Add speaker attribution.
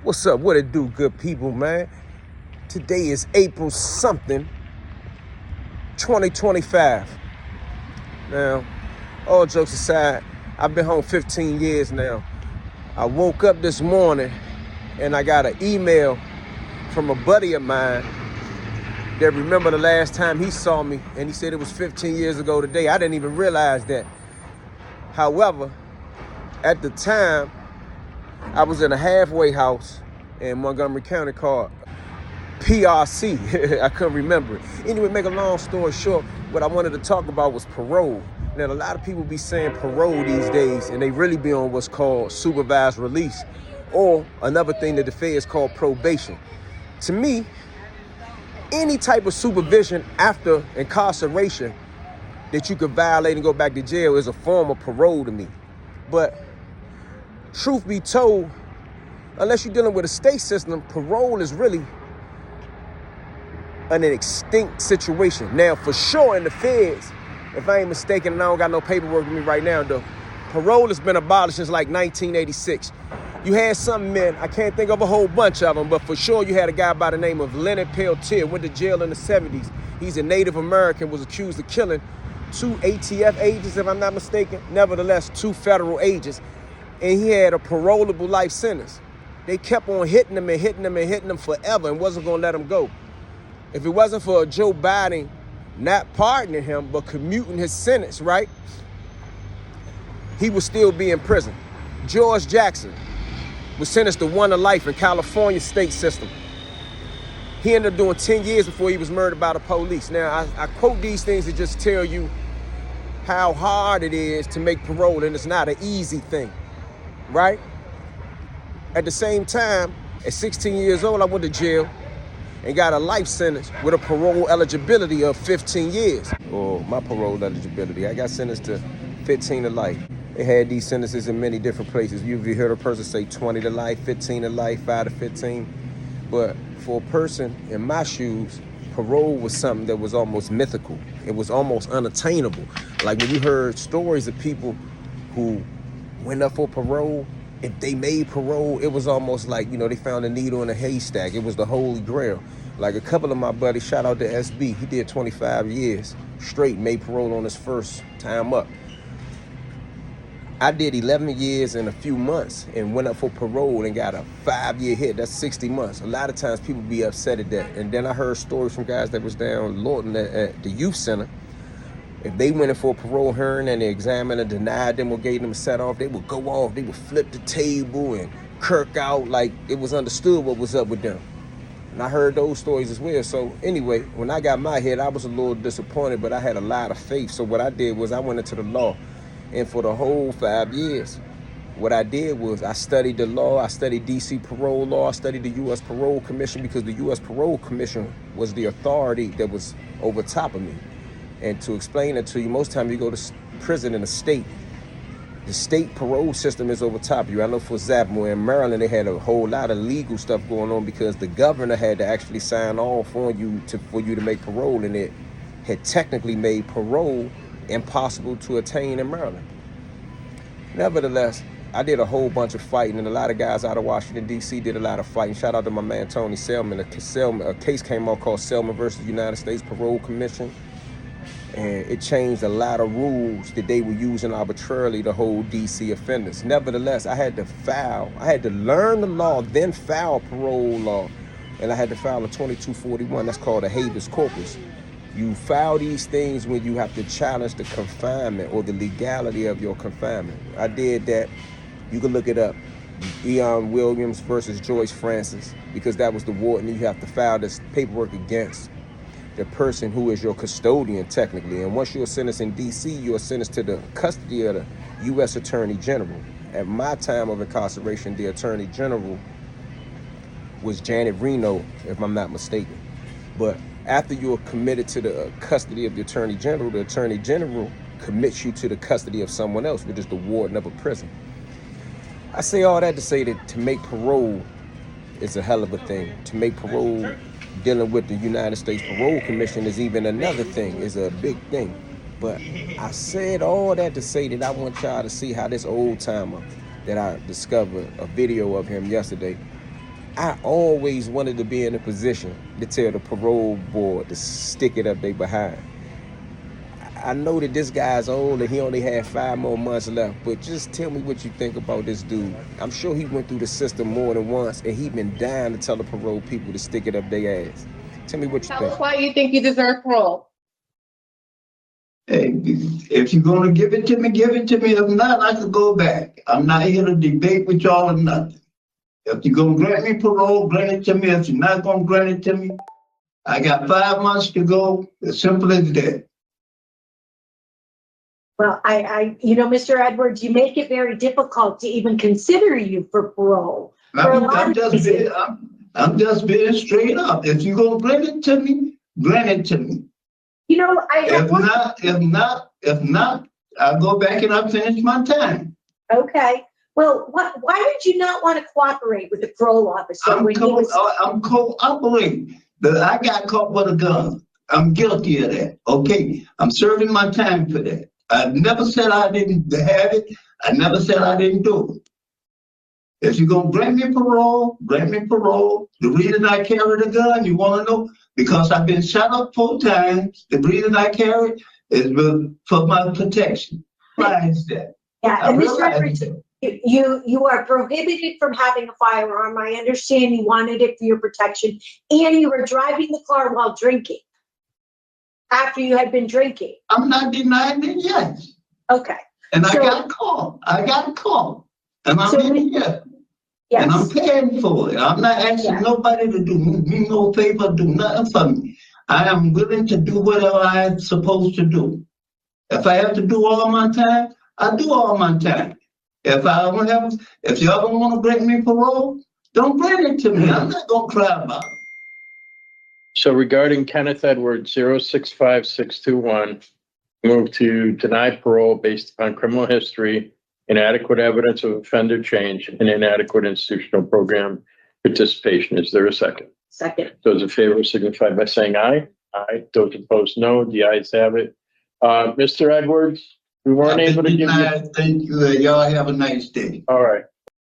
Speaker 1: What's up? What it do, good people, man? Today is April something, 2025. Now, all jokes aside, I've been home 15 years now. I woke up this morning and I got an email from a buddy of mine that remember the last time he saw me, and he said it was 15 years ago today. I didn't even realize that. However, at the time, I was in a halfway house in Montgomery County called PRC. I couldn't remember it. Anyway, make a long story short, what I wanted to talk about was parole. Now, a lot of people be saying parole these days, and they really be on what's called supervised release, or another thing that the feds call probation. To me, any type of supervision after incarceration that you could violate and go back to jail is a form of parole to me. But truth be told, unless you're dealing with a state system, parole is really an extinct situation. Now, for sure in the feds, if I ain't mistaken, and I don't got no paperwork with me right now, though, parole has been abolished since like 1986. You had some men, I can't think of a whole bunch of them, but for sure you had a guy by the name of Leonard Peltier, went to jail in the 70s. He's a Native American, was accused of killing 2 ATF agents, if I'm not mistaken. Nevertheless, 2 federal agents. And he had a parolable life sentence. They kept on hitting him and hitting him and hitting him forever and wasn't going to let him go. If it wasn't for Joe Biden not pardoning him, but commuting his sentence, right, he would still be in prison. George Jackson was sentenced to 1 to life in California state system. He ended up doing 10 years before he was murdered by the police. Now, I quote these things to just tell you how hard it is to make parole, and it's not an easy thing, right? At the same time, at 16 years old, I went to jail and got a life sentence with a parole eligibility of 15 years. Or my parole eligibility, I got sentenced to 15 to life. They had these sentences in many different places. You've heard a person say 20 to life, 15 to life, 5 to 15. But for a person in my shoes, parole was something that was almost mythical. It was almost unattainable. Like when you heard stories of people who went up for parole, if they made parole, it was almost like, they found a needle in a haystack. It was the holy grail. Like a couple of my buddies, shout out to SB, he did 25 years straight, made parole on his first time up. I did 11 years and a few months and went up for parole and got a 5-year hit. That's 60 months. A lot of times people be upset at that. And then I heard stories from guys that was down Lawton at the youth center. If they went in for a parole hearing and the examiner denied them or gave them a set off, they would go off, they would flip the table and kirk out like it was understood what was up with them. And I heard those stories as well. So anyway, when I got my hit, I was a little disappointed, but I had a lot of faith. So what I did was I went into the law. And for the whole 5 years, what I did was I studied the law, I studied DC parole law, I studied the U.S. Parole Commission, because the U.S. Parole Commission was the authority that was over top of me. And to explain it to you, most time you go to prison in a state, the state parole system is over top of you. I know for example, in Maryland, they had a whole lot of legal stuff going on because the governor had to actually sign off on you for you to make parole, and it had technically made parole impossible to attain in Maryland. Nevertheless, I did a whole bunch of fighting, and a lot of guys out of Washington, D.C. did a lot of fighting. Shout out to my man, Tony Selman. A case came out called Selman versus United States Parole Commission, and it changed a lot of rules that they were using arbitrarily to hold D.C. offenders. Nevertheless, I had to learn the law, then file parole law, and I had to file a 2241. That's called a habeas corpus. You file these things when you have to challenge the confinement or the legality of your confinement. I did that. You can look it up. Eon Williams versus Joyce Francis, because that was the warden. You have to file this paperwork against the person who is your custodian technically. And once you're sentenced in D.C., you're sentenced to the custody of the U.S. Attorney General. At my time of incarceration, the Attorney General was Janet Reno, if I'm not mistaken. But after you are committed to the custody of the Attorney General commits you to the custody of someone else, which is the warden of a prison. I say all that to say that to make parole is a hell of a thing. To make parole, dealing with the United States Parole Commission is even another thing, is a big thing. But I said all that to say that I want y'all to see how this old timer that I discovered a video of him yesterday. I always wanted to be in a position to tell the parole board to stick it up they behind. I know that this guy's old and he only had 5 more months left, but just tell me what you think about this dude. I'm sure he went through the system more than once, and he been dying to tell the parole people to stick it up their ass. Tell me what you think.
Speaker 2: Tell us why you think you deserve parole.
Speaker 3: Hey, if you're going to give it to me, give it to me. If not, I can go back. I'm not here to debate with y'all or nothing. If you're going to grant me parole, grant it to me. If you're not going to grant it to me, I got 5 months to go. As simple as that.
Speaker 4: Well, Mr. Edwards, you make it very difficult to even consider you for parole.
Speaker 3: I'm just being straight up. If you're going to grant it to me, grant it to me.
Speaker 4: You know,
Speaker 3: If not, I'll go back and I'll finish my time.
Speaker 4: Okay. Well, why did you not want to cooperate with the parole officer?
Speaker 3: I'm cooperating, but I got caught with a gun. I'm guilty of that. Okay, I'm serving my time for that. I never said I didn't have it. I never said I didn't do it. If you're going to grant me parole, grant me parole. The reason I carry the gun, you want to know? Because I've been shot up 4 times. The reason I carry it is for my protection. Why is that?
Speaker 4: Yeah, and Mr. Edwards, you are prohibited from having a firearm. I understand you wanted it for your protection, and you were driving the car while drinking. After you had been drinking.
Speaker 3: I'm not denying it yet.
Speaker 4: Okay.
Speaker 3: And I got caught. And I'm in here.
Speaker 4: Yes.
Speaker 3: And I'm paying for it. I'm not asking nobody to do me no favor, do nothing for me. I am willing to do whatever I'm supposed to do. If I have to do all my time, I do all my time. If y'all don't want to grant me parole, don't grant it to me. I'm not going to cry about it.
Speaker 5: So regarding Kenneth Edwards, 065621, move to deny parole based upon criminal history, inadequate evidence of offender change, and inadequate institutional program participation. Is there a second?
Speaker 4: Second.
Speaker 5: Those in favor signify by saying aye. Aye. Those opposed, no. The ayes have it. Mr. Edwards, we weren't able to give you.
Speaker 3: Thank you. Y'all have a nice day.
Speaker 5: All right.